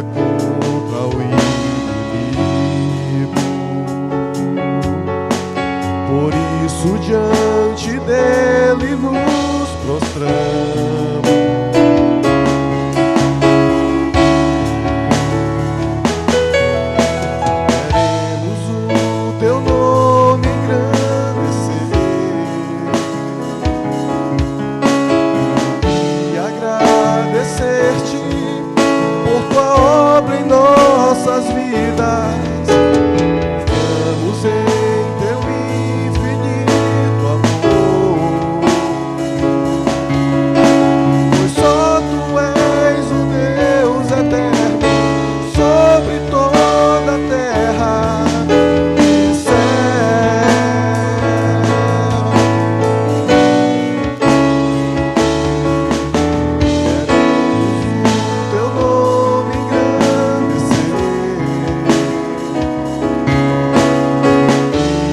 contra o inimigo. Por isso diante dele nos prostramos. Queremos o teu nome engrandecer e agradecer-te por tua obra em nossas vidas. Estamos em teu infinito amor, pois só tu és o Deus eterno sobre toda a terra e céu. Queremos o teu nome engrandecer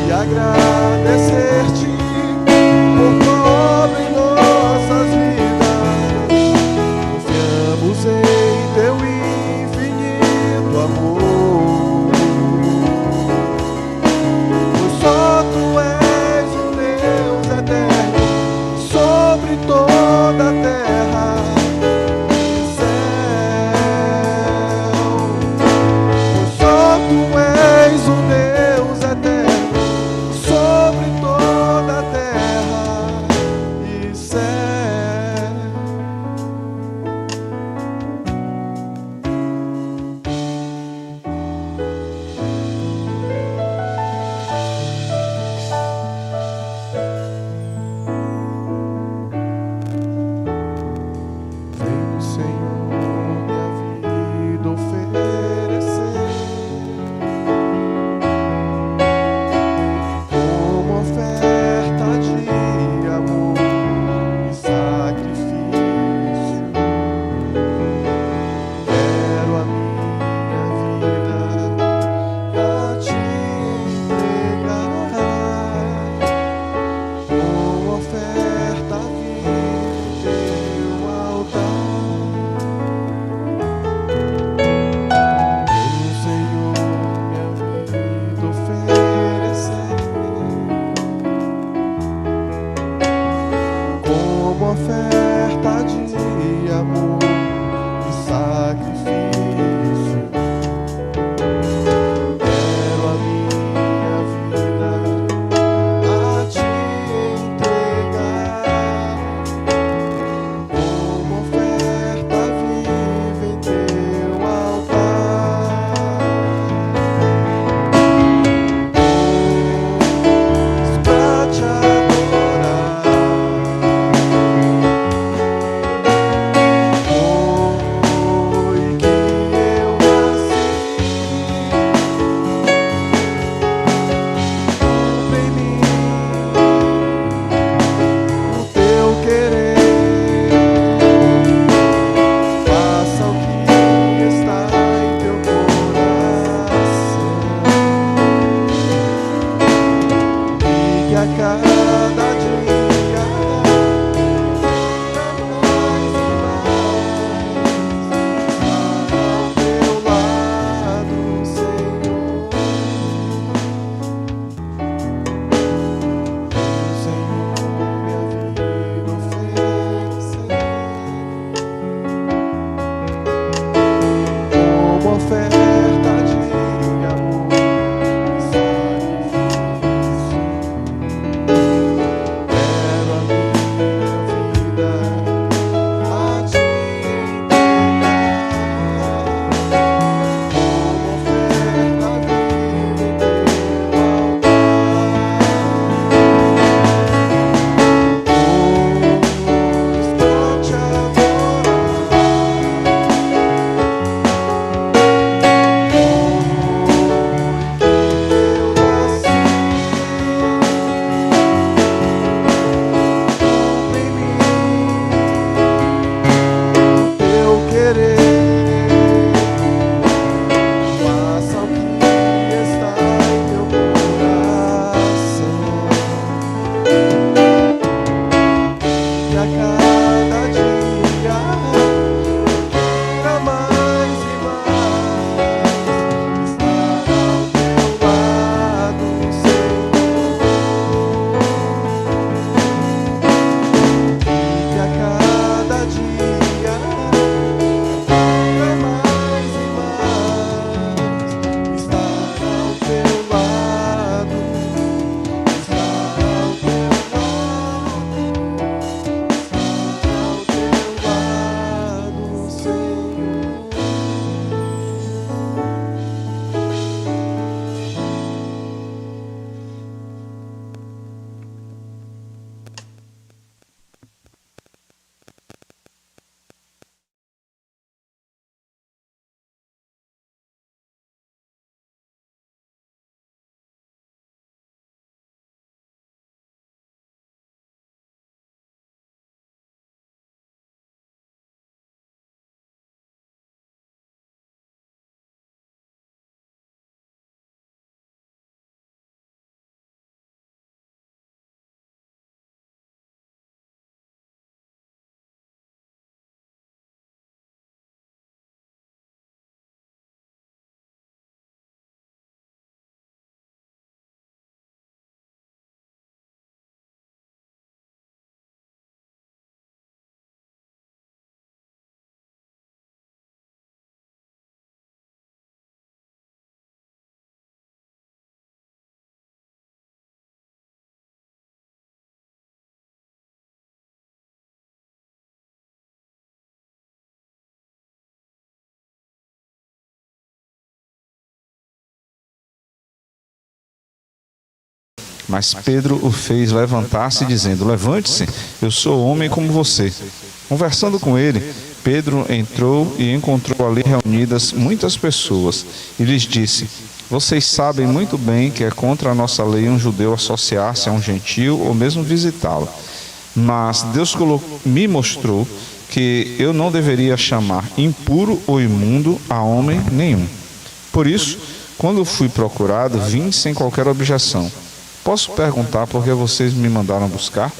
e agradecer-te por tua obra em nossas vidas. Confiamos em teu infinito amor, pois só tu és o Deus eterno sobre toda a terra e céu. Pois só tu és o Deus eterno sobre toda a terra e céu. Vem, Senhor, minha vida oferecer como oferta de amor e sacrifício. Quero a minha vida a te entregar como oferta viva em teu altar. Venho, Senhor, minha vida oferecer como oferta de amor e sacrifício. Quero a minha vida a te entregar como oferta viva em teu altar. Pois pra te adorar foi que eu nasci. Cumpre em mim o teu querer, faça o que está em teu coração, e que a cada dia seja mais e mais estar ao teu lado, Senhor. Senhor, minha vida oferecer como oferta de amor e sacrifício. Quero a minha vida a te entregar como oferta viva em teu altar. Pois pra te adorar Mas Pedro o fez levantar-se, dizendo: levante-se, eu sou homem como você. Conversando com ele, Pedro entrou e encontrou ali reunidas muitas pessoas, e lhes disse: vocês sabem muito bem que é contra a nossa lei um judeu associar-se a um gentio ou mesmo visitá-lo. Mas Deus me mostrou que eu não deveria chamar impuro ou imundo a homem nenhum. Por isso, quando fui procurado, vim sem qualquer objeção. Posso perguntar por que vocês me mandaram buscar?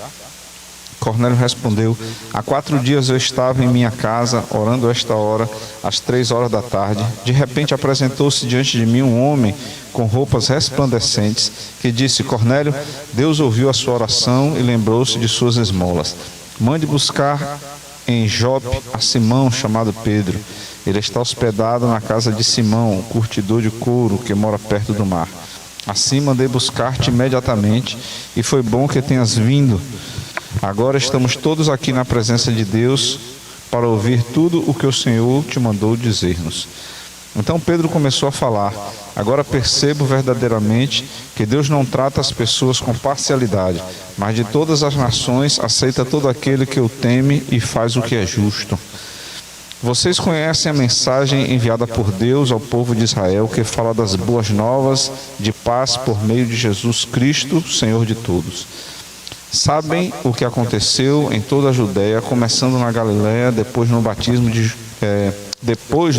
Cornélio respondeu: há 4 dias eu estava em minha casa, orando a esta hora, às 3 horas da tarde. De repente apresentou-se diante de mim um homem com roupas resplandecentes, que disse: Cornélio, Deus ouviu a sua oração e lembrou-se de suas esmolas. Mande buscar em Jope a Simão, chamado Pedro. Ele está hospedado na casa de Simão, o curtidor de couro, que mora perto do mar. Assim mandei buscar-te imediatamente, e foi bom que tenhas vindo. Agora estamos todos aqui na presença de Deus para ouvir tudo o que o Senhor te mandou dizer-nos. Então Pedro começou a falar: agora percebo verdadeiramente que Deus não trata as pessoas com parcialidade, mas de todas as nações aceita todo aquele que o teme e faz o que é justo. Vocês conhecem a mensagem enviada por Deus ao povo de Israel, que fala das boas novas de paz por meio de Jesus Cristo, Senhor de todos. Sabem o que aconteceu em toda a Judéia, começando na Galiléia, depois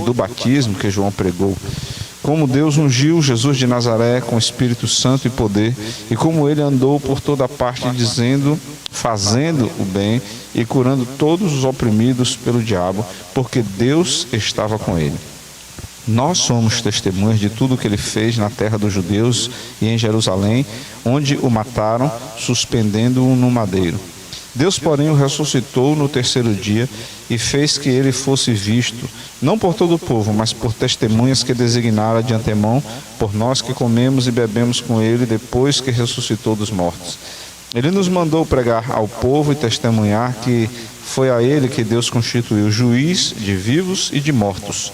do batismo que João pregou. Como Deus ungiu Jesus de Nazaré com Espírito Santo e poder, e como ele andou por toda parte fazendo o bem e curando todos os oprimidos pelo diabo, porque Deus estava com ele. Nós somos testemunhas de tudo o que ele fez na terra dos judeus e em Jerusalém, onde o mataram, suspendendo-o no madeiro. Deus, porém, o ressuscitou no 3º dia e fez que ele fosse visto, não por todo o povo, mas por testemunhas que designara de antemão, por nós que comemos e bebemos com ele depois que ressuscitou dos mortos. Ele nos mandou pregar ao povo e testemunhar que foi a ele que Deus constituiu juiz de vivos e de mortos.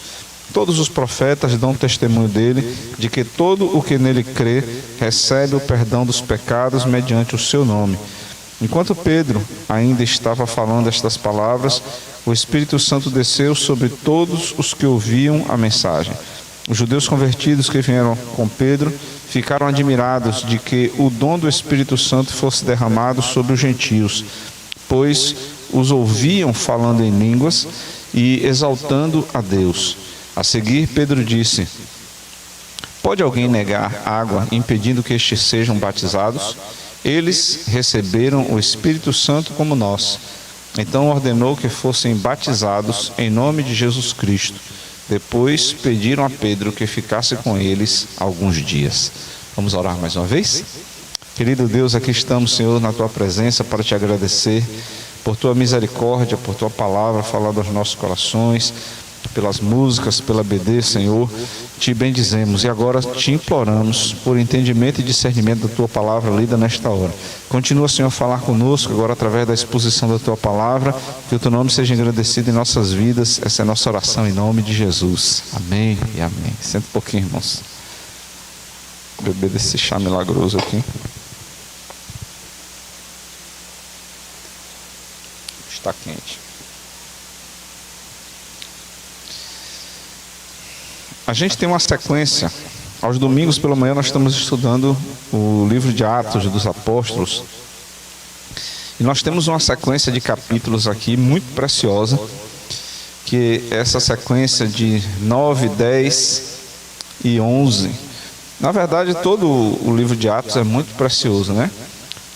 Todos os profetas dão testemunho dele, de que todo o que nele crê recebe o perdão dos pecados mediante o seu nome. Enquanto Pedro ainda estava falando estas palavras, o Espírito Santo desceu sobre todos os que ouviam a mensagem. Os judeus convertidos que vieram com Pedro ficaram admirados de que o dom do Espírito Santo fosse derramado sobre os gentios, pois os ouviam falando em línguas e exaltando a Deus. A seguir, Pedro disse: pode alguém negar água, impedindo que estes sejam batizados? Eles receberam o Espírito Santo como nós. Então ordenou que fossem batizados em nome de Jesus Cristo. Depois pediram a Pedro que ficasse com eles alguns dias. Vamos orar mais uma vez? Querido Deus, aqui estamos, Senhor, na Tua presença para Te agradecer por Tua misericórdia, por Tua palavra falando aos nossos corações, pelas músicas, pela BD, Senhor, Te bendizemos e agora Te imploramos por entendimento e discernimento da Tua palavra lida nesta hora. Continua, Senhor, a falar conosco agora através da exposição da Tua palavra, que o Teu nome seja engrandecido em nossas vidas. Essa é a nossa oração em nome de Jesus. Amém e amém. Senta um pouquinho, irmãos. Beber desse chá milagroso aqui. Está quente. A gente tem uma sequência. Aos domingos pela manhã nós estamos estudando o livro de Atos dos Apóstolos. E nós temos uma sequência de capítulos aqui muito preciosa, que é essa sequência de 9, 10 e 11. Na verdade, todo o livro de Atos é muito precioso, né?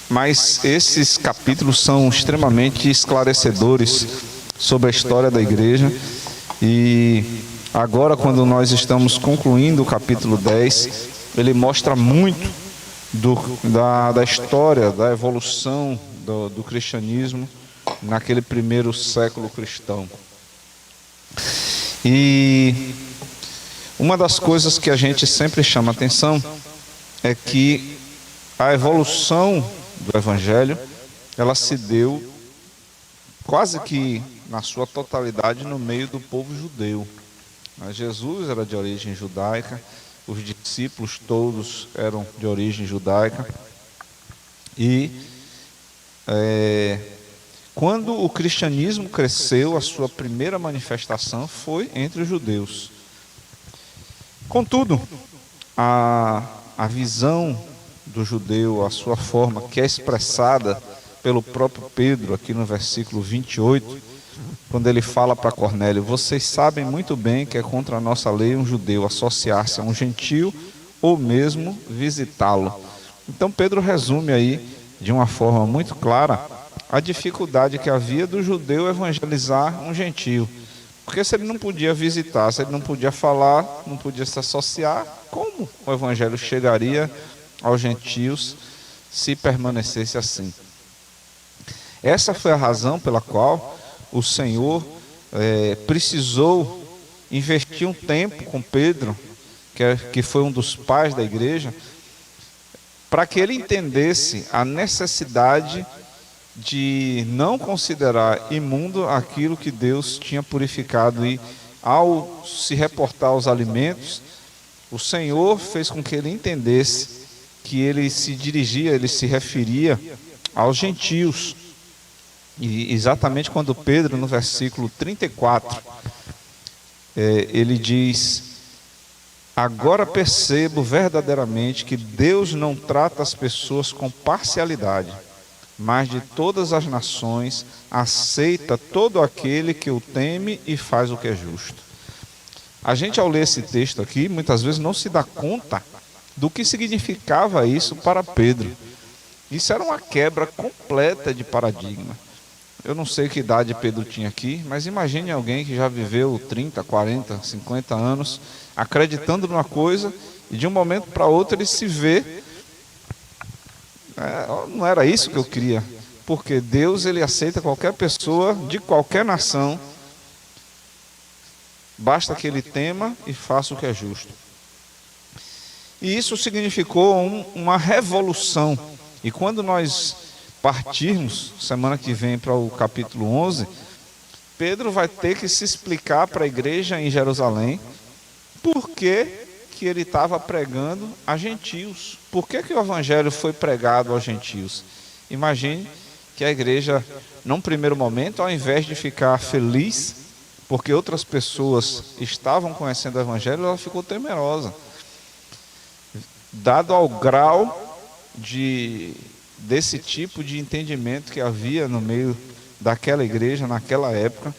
Mas esses capítulos são extremamente esclarecedores sobre a história da igreja. E agora, quando nós estamos concluindo o capítulo 10, ele mostra muito da história, da evolução do cristianismo naquele primeiro século cristão. E uma das coisas que a gente sempre chama atenção é que a evolução do Evangelho, ela se deu quase que na sua totalidade no meio do povo judeu. Mas Jesus era de origem judaica, os discípulos todos eram de origem judaica, E quando o cristianismo cresceu, a sua primeira manifestação foi entre os judeus. Contudo, a visão do judeu, a sua forma, que é expressada pelo próprio Pedro, aqui no versículo 28, quando ele fala para Cornélio: vocês sabem muito bem que é contra a nossa lei um judeu associar-se a um gentio ou mesmo visitá-lo. Então Pedro resume aí, de uma forma muito clara, a dificuldade que havia do judeu evangelizar um gentio. Porque se ele não podia visitar, se ele não podia falar, não podia se associar, como o evangelho chegaria aos gentios se permanecesse assim? Essa foi a razão pela qual o Senhor precisou investir um tempo com Pedro, que foi um dos pais da igreja, para que ele entendesse a necessidade de não considerar imundo aquilo que Deus tinha purificado. E ao se reportar aos alimentos, o Senhor fez com que ele entendesse que ele se referia aos gentios. E exatamente quando Pedro, no versículo 34, ele diz: agora percebo verdadeiramente que Deus não trata as pessoas com parcialidade, mas de todas as nações aceita todo aquele que o teme e faz o que é justo. A gente, ao ler esse texto aqui, muitas vezes não se dá conta do que significava isso para Pedro. Isso era uma quebra completa de paradigma. Eu não sei que idade Pedro tinha aqui, mas imagine alguém que já viveu 30, 40, 50 anos acreditando numa coisa e de um momento para outro ele se vê: não era isso que eu queria. Porque Deus, ele aceita qualquer pessoa de qualquer nação, basta que ele tema e faça o que é justo. E isso significou uma revolução. E quando nós partirmos semana que vem para o capítulo 11, Pedro vai ter que se explicar para a igreja em Jerusalém por que ele estava pregando a gentios. Por que o evangelho foi pregado aos gentios? Imagine que a igreja, num primeiro momento, ao invés de ficar feliz porque outras pessoas estavam conhecendo o evangelho, ela ficou temerosa, dado ao grau desse tipo de entendimento que havia no meio daquela igreja naquela época.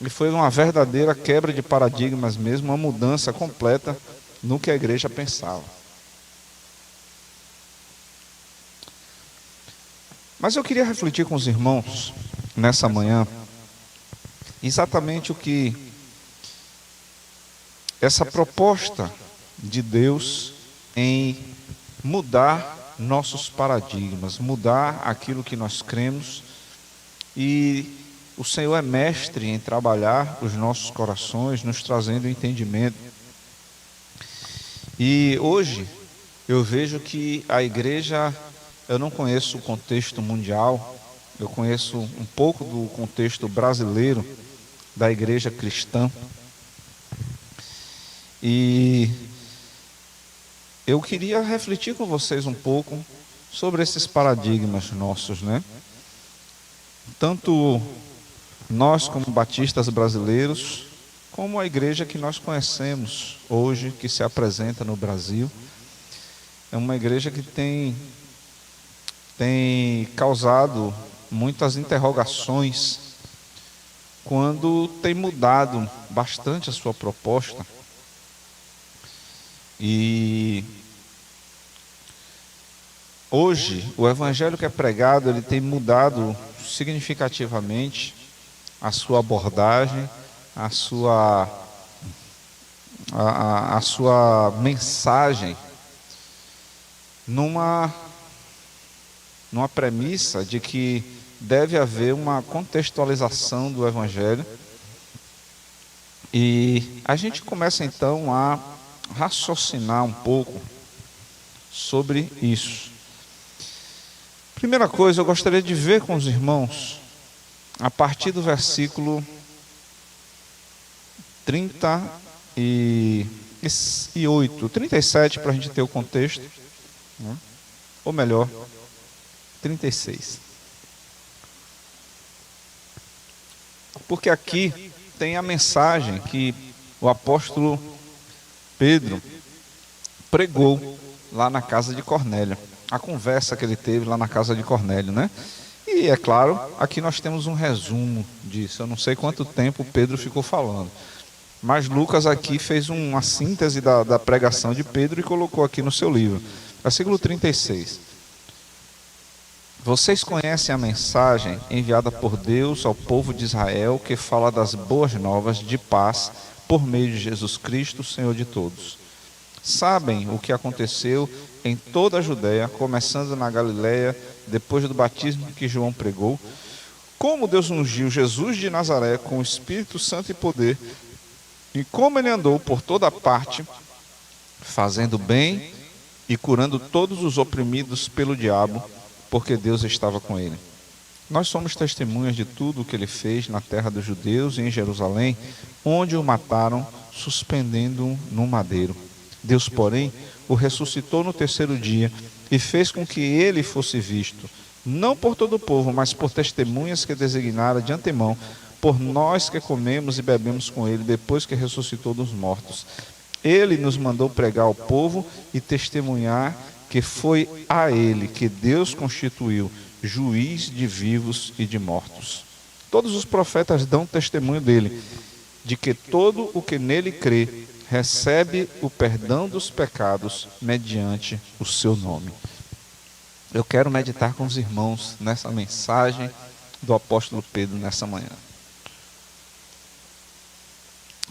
E foi uma verdadeira quebra de paradigmas mesmo, uma mudança completa no que a igreja pensava. Mas eu queria refletir com os irmãos nessa manhã exatamente o que essa proposta de Deus em mudar nossos paradigmas, mudar aquilo que nós cremos. E o Senhor é mestre em trabalhar os nossos corações, nos trazendo entendimento. E hoje eu vejo que a igreja, eu não conheço o contexto mundial, eu conheço um pouco do contexto brasileiro da igreja cristã. E eu queria refletir com vocês um pouco sobre esses paradigmas nossos, né? Tanto nós como batistas brasileiros, como a igreja que nós conhecemos hoje, que se apresenta no Brasil. É uma igreja que tem causado muitas interrogações quando tem mudado bastante a sua proposta. E hoje o evangelho que é pregado, ele tem mudado significativamente a sua abordagem, a sua mensagem, numa premissa de que deve haver uma contextualização do evangelho. E a gente começa então a raciocinar um pouco sobre isso. Primeira coisa, eu gostaria de ver com os irmãos, a partir do versículo 37, para a gente ter o contexto, né? Ou melhor, 36. Porque aqui tem a mensagem que o apóstolo Pedro pregou lá na casa de Cornélio. A conversa que ele teve lá na casa de Cornélio, né? E é claro, aqui nós temos um resumo disso. Eu não sei quanto tempo Pedro ficou falando, mas Lucas aqui fez uma síntese da pregação de Pedro e colocou aqui no seu livro. Versículo 36. Vocês conhecem a mensagem enviada por Deus ao povo de Israel, que fala das boas novas de paz por meio de Jesus Cristo, Senhor de todos. Sabem o que aconteceu em toda a Judéia, começando na Galiléia, depois do batismo que João pregou, como Deus ungiu Jesus de Nazaré com o Espírito Santo e poder, e como ele andou por toda parte, fazendo bem e curando todos os oprimidos pelo diabo, porque Deus estava com ele. Nós somos testemunhas de tudo o que ele fez na terra dos judeus e em Jerusalém, onde o mataram, suspendendo-o no madeiro. Deus, porém, o ressuscitou no terceiro dia e fez com que ele fosse visto, não por todo o povo, mas por testemunhas que designara de antemão, por nós que comemos e bebemos com ele depois que ressuscitou dos mortos. Ele nos mandou pregar ao povo e testemunhar que foi a ele que Deus constituiu juiz de vivos e de mortos. Todos os profetas dão testemunho dele, de que todo o que nele crê recebe o perdão dos pecados mediante o seu nome. Eu quero meditar com os irmãos nessa mensagem do apóstolo Pedro nessa manhã.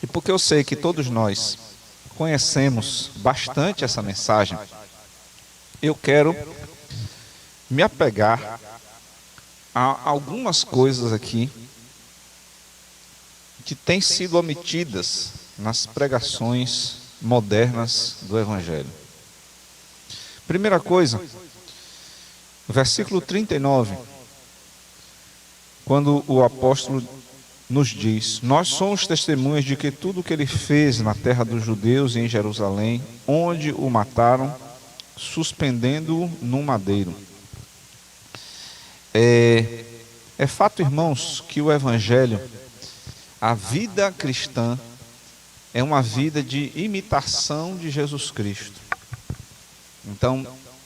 E porque eu sei que todos nós conhecemos bastante essa mensagem, eu quero me apegar a algumas coisas aqui que têm sido omitidas nas pregações modernas do Evangelho. Primeira coisa, versículo 39, quando o apóstolo nos diz: nós somos testemunhas de que tudo o que ele fez na terra dos judeus e em Jerusalém, onde o mataram, suspendendo-o num madeiro. É fato, irmãos, que o Evangelho, a vida cristã, é uma vida de imitação de Jesus Cristo. Então,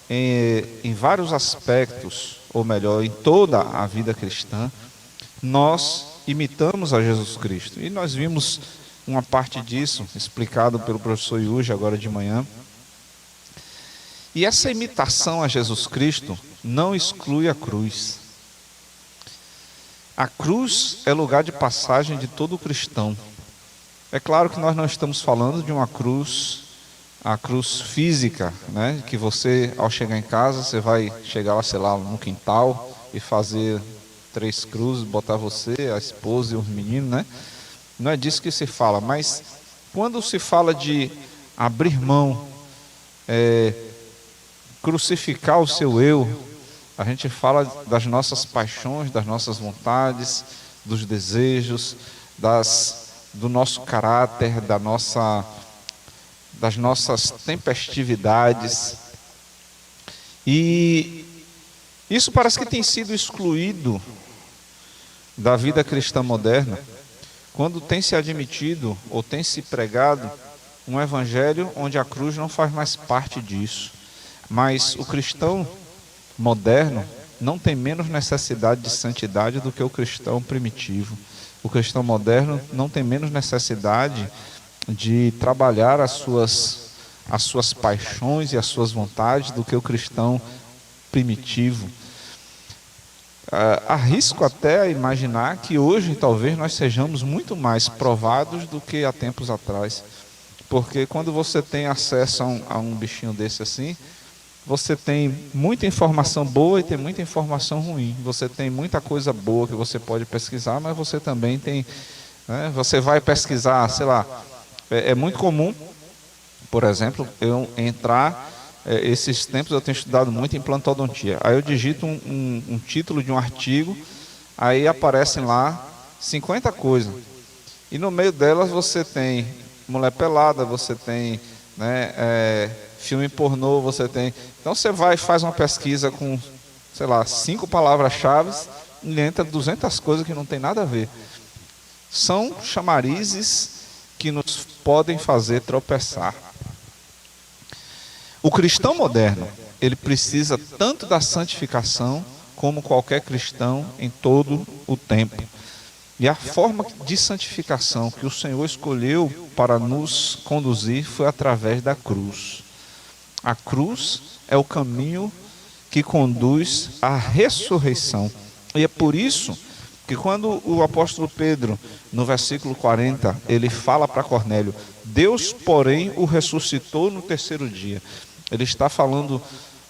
em vários aspectos, ou melhor, em toda a vida cristã, nós imitamos a Jesus Cristo. E nós vimos uma parte disso explicado pelo professor Yuji agora de manhã. E essa imitação a Jesus Cristo não exclui a cruz. A cruz é lugar de passagem de todo cristão. É claro que nós não estamos falando de uma cruz, a cruz física, né? Que você, ao chegar em casa, você vai chegar lá, sei lá, no quintal e fazer 3 cruzes, botar você, a esposa e os meninos, né? Não é disso que se fala, mas quando se fala de abrir mão, crucificar o seu eu, a gente fala das nossas paixões, das nossas vontades, dos desejos, do nosso caráter, das nossas tempestividades. E isso parece que tem sido excluído da vida cristã moderna, quando tem se admitido ou tem se pregado um evangelho onde a cruz não faz mais parte disso. Mas o cristão moderno não tem menos necessidade de santidade do que o cristão primitivo. O cristão moderno não tem menos necessidade de trabalhar as suas paixões e as suas vontades do que o cristão primitivo. Arrisco até a imaginar que hoje talvez nós sejamos muito mais provados do que há tempos atrás. Porque quando você tem acesso a um bichinho desse assim, você tem muita informação boa e tem muita informação ruim. Você tem muita coisa boa que você pode pesquisar, mas você também tem, né, você vai pesquisar, sei lá, é muito comum, por exemplo, eu entrar, esses tempos eu tenho estudado muito em implantodontia. Aí eu digito um título de um artigo, aí aparecem lá 50 coisas. E no meio delas você tem mulher pelada, você tem, né, filme pornô, você tem. Então você vai e faz uma pesquisa com sei lá, 5 palavras-chave e entra 200 coisas que não tem nada a ver. São chamarizes que nos podem fazer tropeçar. O cristão moderno, ele precisa tanto da santificação como qualquer cristão em todo o tempo. E a forma de santificação que o Senhor escolheu para nos conduzir foi através da cruz. A cruz é o caminho que conduz à ressurreição. E é por isso que quando o apóstolo Pedro, no versículo 40, ele fala para Cornélio, Deus, porém, o ressuscitou no 3º dia. Ele está falando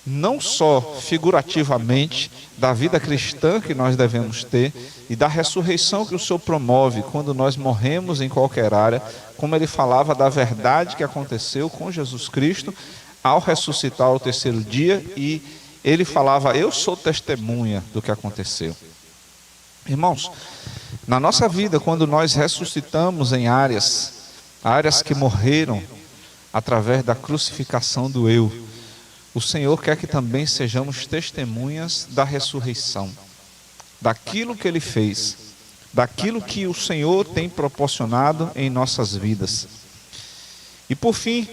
não só figurativamente da vida cristã que nós devemos ter e da ressurreição que o Senhor promove quando nós morremos em qualquer área, como ele falava da verdade que aconteceu com Jesus Cristo ao ressuscitar ao 3º dia, e ele falava, eu sou testemunha do que aconteceu. Irmãos, na nossa vida, quando nós ressuscitamos em áreas que morreram através da crucificação do eu, o Senhor quer que também sejamos testemunhas da ressurreição, daquilo que Ele fez, daquilo que o Senhor tem proporcionado em nossas vidas. E por fim,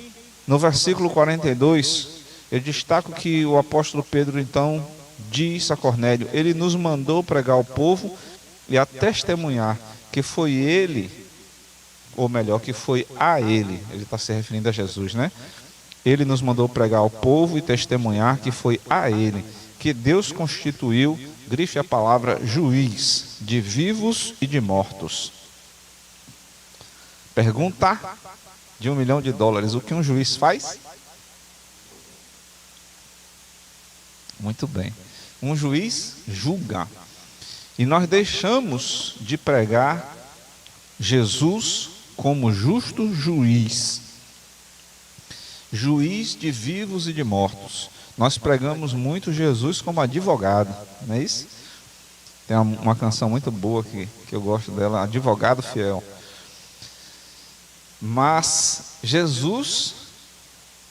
no versículo 42, eu destaco que o apóstolo Pedro então diz a Cornélio, ele nos mandou pregar ao povo e a testemunhar que foi ele, ou melhor, que foi a ele está se referindo a Jesus, né? Ele nos mandou pregar ao povo e testemunhar que foi a ele que Deus constituiu, grife a palavra, juiz de vivos e de mortos. Pergunta de $1 milhão: o que um juiz faz? Muito bem. Um juiz julga. E nós deixamos de pregar Jesus como justo juiz. Juiz de vivos e de mortos. Nós pregamos muito Jesus como advogado, não é isso? Tem uma canção muito boa que eu gosto dela, Advogado Fiel. Mas Jesus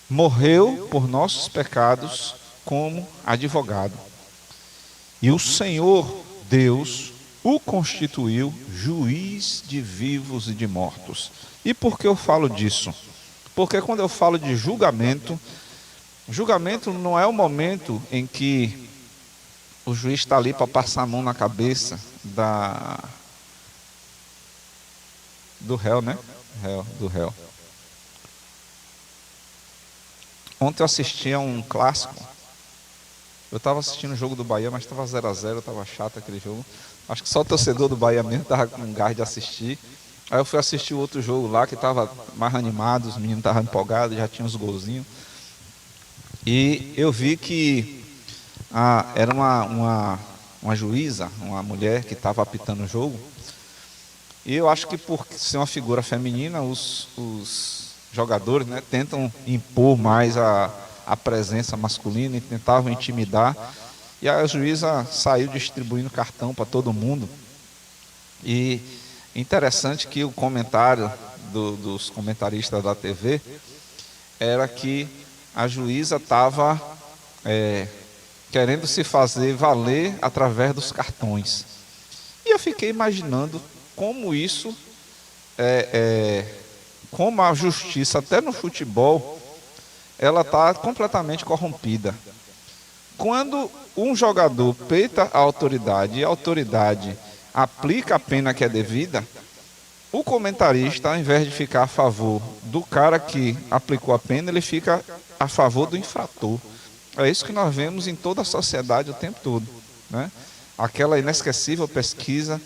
morreu por nossos pecados como advogado. E o Senhor Deus o constituiu juiz de vivos e de mortos. E por que eu falo disso? Porque quando eu falo de julgamento, julgamento não é o momento em que o juiz está ali para passar a mão na cabeça do réu, né? Do réu. Ontem eu assisti a um clássico. Eu estava assistindo o jogo do Bahia, mas estava 0-0, estava chato aquele jogo. Acho que só o torcedor do Bahia mesmo estava com gás de assistir. Aí eu fui assistir o outro jogo lá, que estava mais animado, os meninos estavam empolgados, já tinham os golzinhos. E eu vi que era uma juíza, uma mulher que estava apitando o jogo. E eu acho que por ser uma figura feminina, os jogadores, né, tentam impor mais a presença masculina e tentavam intimidar. E a juíza saiu distribuindo cartão para todo mundo. E interessante que o comentário dos comentaristas da TV era que a juíza estava querendo se fazer valer através dos cartões. E eu fiquei imaginando como isso, como a justiça, até no futebol, ela está completamente corrompida. Quando um jogador peita a autoridade e a autoridade aplica a pena que é devida, o comentarista, ao invés de ficar a favor do cara que aplicou a pena, ele fica a favor do infrator. É isso que nós vemos em toda a sociedade o tempo todo, né? Aquela inesquecível pesquisa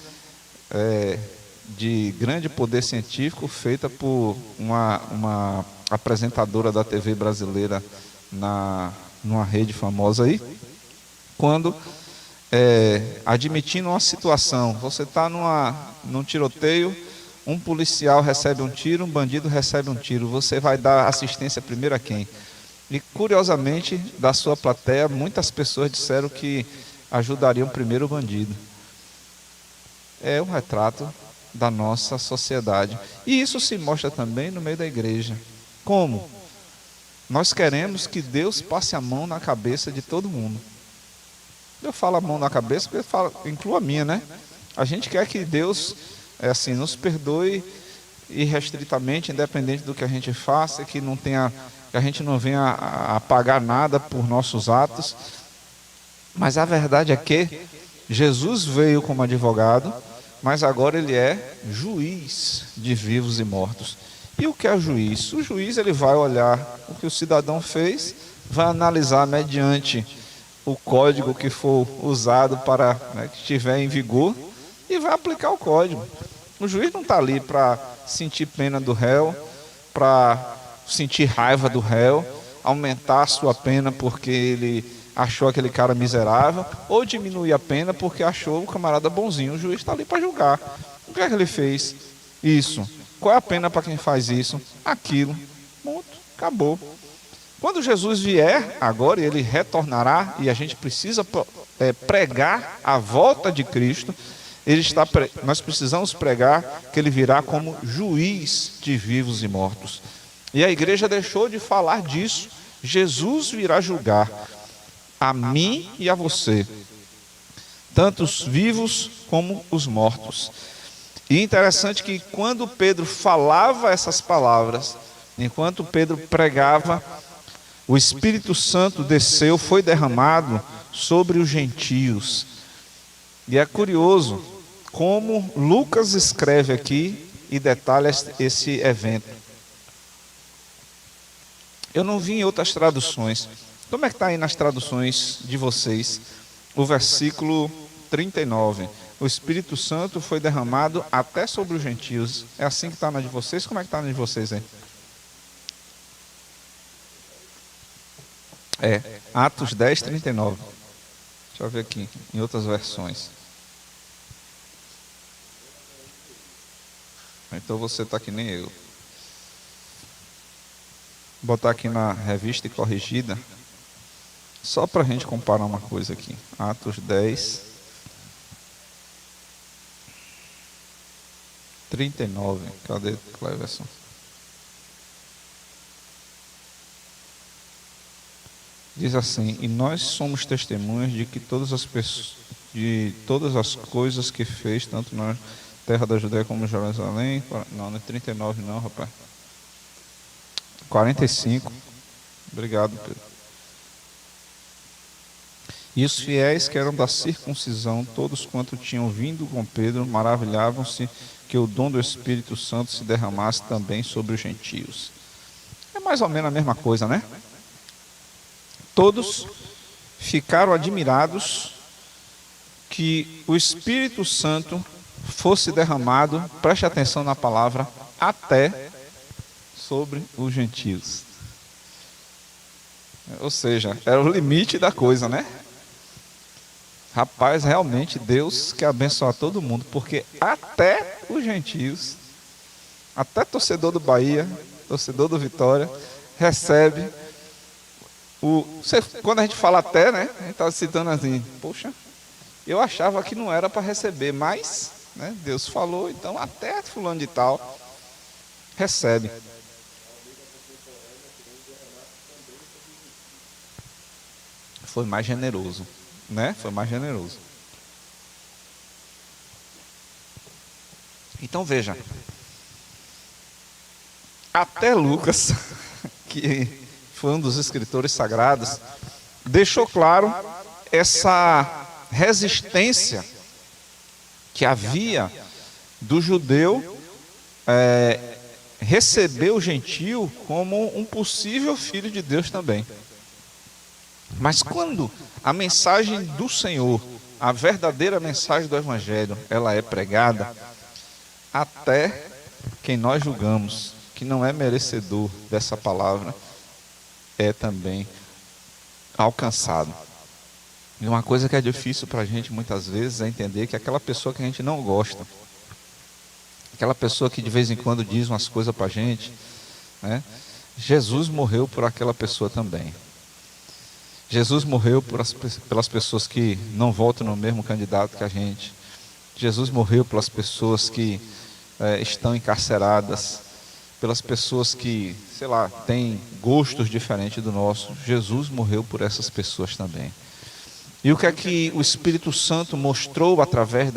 de grande poder científico feita por uma apresentadora da TV brasileira numa rede famosa aí, quando admitindo uma situação, você está num tiroteio, um policial recebe um tiro, um bandido recebe um tiro, você vai dar assistência primeiro a quem? E curiosamente, da sua plateia, muitas pessoas disseram que ajudariam primeiro o bandido. É um retrato da nossa sociedade. E isso se mostra também no meio da igreja. Como? Nós queremos que Deus passe a mão na cabeça de todo mundo. Eu falo a mão na cabeça porque incluo a minha, né? A gente quer que Deus nos perdoe irrestritamente, independente do que a gente faça, que a gente não venha a pagar nada por nossos atos. Mas a verdade é que Jesus veio como advogado, mas agora ele é juiz de vivos e mortos. E o que é juiz? O juiz ele vai olhar o que o cidadão fez, vai analisar mediante o código que for usado para que estiver em vigor e vai aplicar o código. O juiz não está ali para sentir pena do réu, para sentir raiva do réu, aumentar a sua pena porque ele achou aquele cara miserável, ou diminuir a pena porque achou o camarada bonzinho. O juiz está ali para julgar. O que é que ele fez? Isso. Qual é a pena para quem faz isso? Aquilo. Ponto. Acabou. Quando Jesus vier agora, ele retornará, e a gente precisa pregar a volta de Cristo. Nós precisamos pregar que ele virá como juiz de vivos e mortos. E a igreja deixou de falar disso. Jesus virá julgar a mim e a você, tanto os vivos como os mortos. E interessante que quando Pedro falava essas palavras, enquanto Pedro pregava, o Espírito Santo desceu, foi derramado sobre os gentios. E é curioso como Lucas escreve aqui e detalha esse evento. Eu não vi em outras traduções. Como é que está aí nas traduções de vocês? O versículo 39. O Espírito Santo foi derramado até sobre os gentios. É assim que está na de vocês? Como é que está na de vocês aí? Atos 10, 39. Deixa eu ver aqui, em outras versões. Então você está que nem eu. Vou botar aqui na revista e corrigida. Só para a gente comparar uma coisa aqui. Atos 10, 39. Cadê a versão? Diz assim: e nós somos testemunhas de que todas as coisas que fez, tanto na terra da Judéia como em Jerusalém. Não é 39 não, rapaz. 45. Obrigado, Pedro. E os fiéis que eram da circuncisão, todos quanto tinham vindo com Pedro, maravilhavam-se que o dom do Espírito Santo se derramasse também sobre os gentios. É mais ou menos a mesma coisa, né? Todos ficaram admirados que o Espírito Santo fosse derramado, preste atenção na palavra, até sobre os gentios. Ou seja, era o limite da coisa, né? Rapaz, realmente Deus quer abençoar todo mundo, porque até os gentios, até torcedor do Bahia, torcedor do Vitória, recebe quando a gente fala até, né? A gente está citando assim, poxa, eu achava que não era para receber, mas Deus falou, então até fulano de tal recebe. Foi mais generoso, né? Foi mais generoso. Então veja, até Lucas, que foi um dos escritores sagrados, deixou claro essa resistência que havia do judeu receber o gentio como um possível filho de Deus também. Mas quando a mensagem do Senhor, a verdadeira mensagem do Evangelho, ela é pregada, até quem nós julgamos que não é merecedor dessa palavra, é também alcançado. E uma coisa que é difícil para a gente muitas vezes é entender que aquela pessoa que a gente não gosta, aquela pessoa que de vez em quando diz umas coisas para a gente, né? Jesus morreu por aquela pessoa também. Jesus morreu pelas pessoas que não votam no mesmo candidato que a gente. Jesus morreu pelas pessoas que estão encarceradas, pelas pessoas que, sei lá, têm gostos diferentes do nosso. Jesus morreu por essas pessoas também. E o que é que o Espírito Santo mostrou através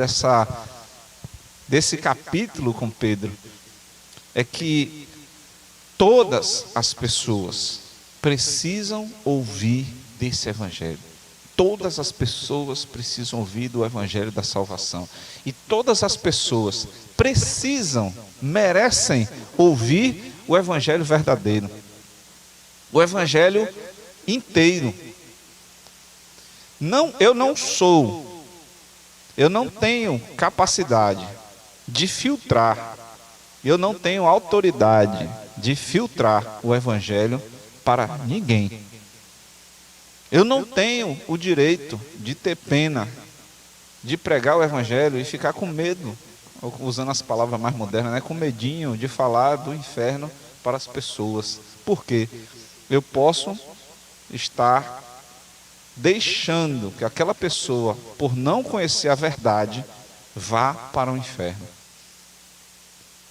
desse capítulo com Pedro? É que todas as pessoas precisam ouvir desse evangelho. Todas as pessoas precisam ouvir do evangelho da salvação. E todas as pessoas precisam, merecem ouvir o evangelho verdadeiro. O evangelho inteiro. Eu não tenho capacidade de filtrar, eu não tenho autoridade de filtrar o evangelho para ninguém. Eu não tenho o direito de ter pena, de pregar o evangelho e ficar com medo, usando as palavras mais modernas, né? Com medinho de falar do inferno para as pessoas. Por quê? Eu posso estar deixando que aquela pessoa, por não conhecer a verdade, vá para o inferno.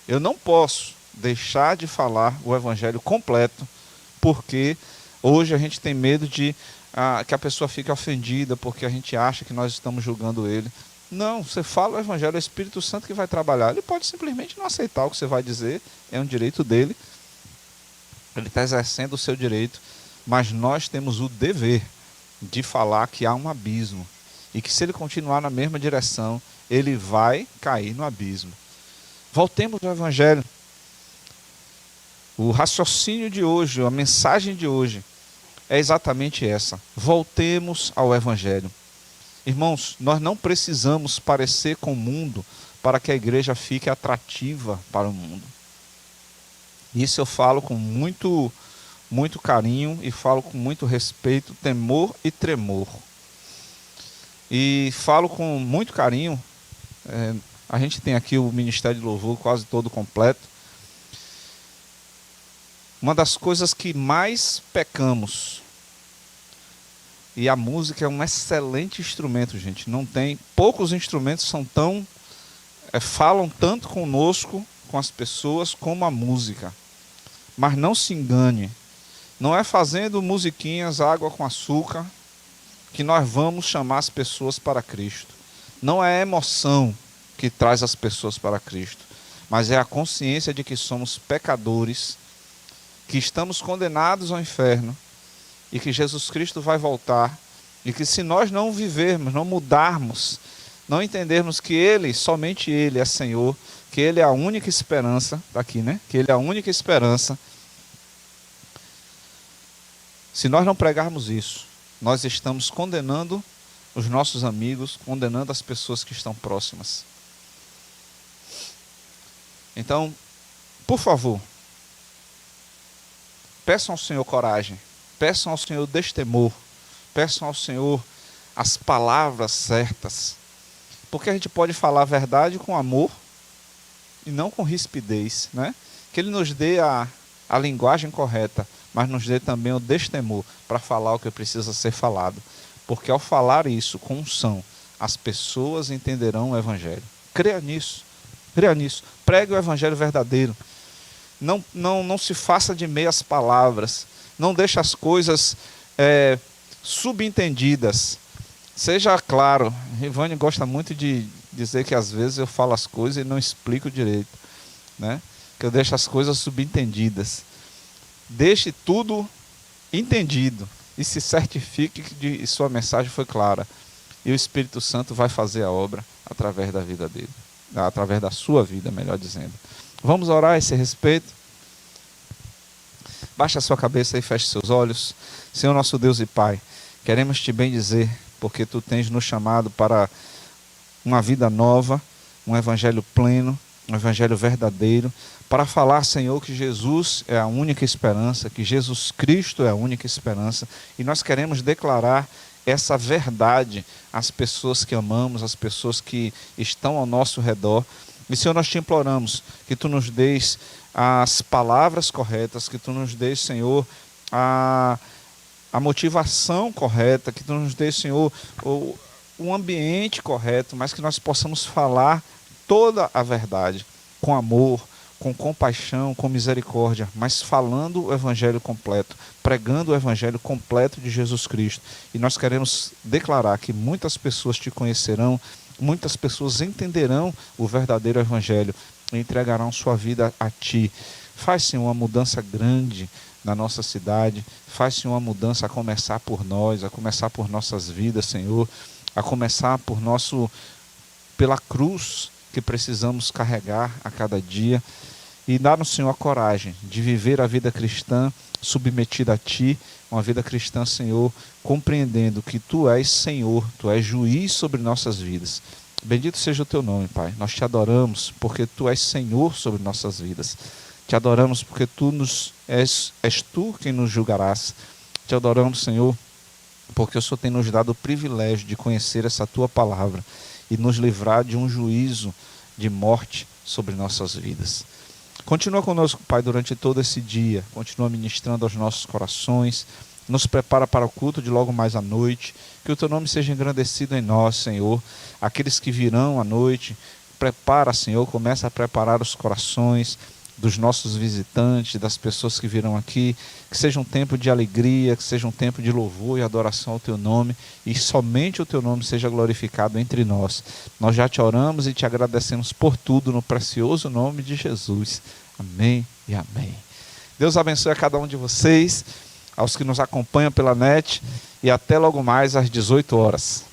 Eu não posso deixar de falar o evangelho completo, porque hoje a gente tem medo de que a pessoa fique ofendida, porque a gente acha que nós estamos julgando ele. Não, você fala o evangelho, é o Espírito Santo que vai trabalhar. Ele pode simplesmente não aceitar o que você vai dizer, é um direito dele. Ele está exercendo o seu direito, mas nós temos o dever de falar que há um abismo e que se ele continuar na mesma direção, ele vai cair no abismo. Voltemos ao evangelho. O raciocínio de hoje, a mensagem de hoje é exatamente essa. Voltemos ao evangelho. Irmãos, nós não precisamos parecer com o mundo para que a igreja fique atrativa para o mundo. Isso eu falo com muito carinho e falo com muito respeito, temor e tremor. E falo com muito carinho. A gente tem aqui o Ministério de Louvor quase todo completo. Uma das coisas que mais pecamos, e a música é um excelente instrumento, gente. Não tem, poucos instrumentos são falam tanto conosco, com as pessoas, como a música. Mas não se engane, não é fazendo musiquinhas, água com açúcar, que nós vamos chamar as pessoas para Cristo. Não é a emoção que traz as pessoas para Cristo, mas é a consciência de que somos pecadores, que estamos condenados ao inferno e que Jesus Cristo vai voltar e que se nós não vivermos, não mudarmos, não entendermos que Ele, somente Ele é Senhor, que Ele é a única esperança, está aqui, né? Que Ele é a única esperança. Se nós não pregarmos isso, nós estamos condenando os nossos amigos, condenando as pessoas que estão próximas. Então, por favor, peçam ao Senhor coragem, peçam ao Senhor destemor, peçam ao Senhor as palavras certas, porque a gente pode falar a verdade com amor e não com rispidez, né? Que Ele nos dê a linguagem correta, mas nos dê também o destemor para falar o que precisa ser falado, porque ao falar isso com unção, as pessoas entenderão o Evangelho. Creia nisso, pregue o Evangelho verdadeiro. Não se faça de meias palavras, não deixe as coisas subentendidas. Seja claro, Rivane gosta muito de dizer que às vezes eu falo as coisas e não explico direito, né? Que eu deixo as coisas subentendidas. Deixe tudo entendido e se certifique que sua mensagem foi clara. E o Espírito Santo vai fazer a obra através da vida dele, através da sua vida, melhor dizendo. Vamos orar a esse respeito? Baixe a sua cabeça e feche seus olhos. Senhor nosso Deus e Pai, queremos te bendizer, porque tu tens nos chamado para uma vida nova, um evangelho pleno, um evangelho verdadeiro, para falar, Senhor, que Jesus é a única esperança, que Jesus Cristo é a única esperança, e nós queremos declarar essa verdade às pessoas que amamos, às pessoas que estão ao nosso redor. E, Senhor, nós te imploramos que tu nos dês as palavras corretas, que tu nos dês, Senhor, a motivação correta, que tu nos dês, Senhor, o ambiente correto, mas que nós possamos falar toda a verdade, com amor, com compaixão, com misericórdia, mas falando o evangelho completo, pregando o evangelho completo de Jesus Cristo. E nós queremos declarar que muitas pessoas te conhecerão, muitas pessoas entenderão o verdadeiro evangelho e entregarão sua vida a ti. Faz, Senhor, uma mudança grande na nossa cidade, faz, Senhor, uma mudança a começar por nós, a começar por nossas vidas, Senhor, a começar pela cruz que precisamos carregar a cada dia, e dá-nos, Senhor, a coragem de viver a vida cristã submetida a Ti, uma vida cristã, Senhor, compreendendo que Tu és Senhor, Tu és juiz sobre nossas vidas. Bendito seja o Teu nome, Pai. Nós Te adoramos porque Tu és Senhor sobre nossas vidas. Te adoramos porque és Tu quem nos julgarás. Te adoramos, Senhor, porque o Senhor tem nos dado o privilégio de conhecer essa Tua palavra e nos livrar de um juízo de morte sobre nossas vidas. Continua conosco, Pai, durante todo esse dia. Continua ministrando aos nossos corações. Nos prepara para o culto de logo mais à noite. Que o Teu nome seja engrandecido em nós, Senhor. Aqueles que virão à noite, prepara, Senhor, começa a preparar os corações dos nossos visitantes, das pessoas que virão aqui, que seja um tempo de alegria, que seja um tempo de louvor e adoração ao Teu nome, e somente o Teu nome seja glorificado entre nós. Nós já Te oramos e Te agradecemos por tudo, no precioso nome de Jesus. Amém e amém. Deus abençoe a cada um de vocês, aos que nos acompanham pela net, e até logo mais às 18 horas.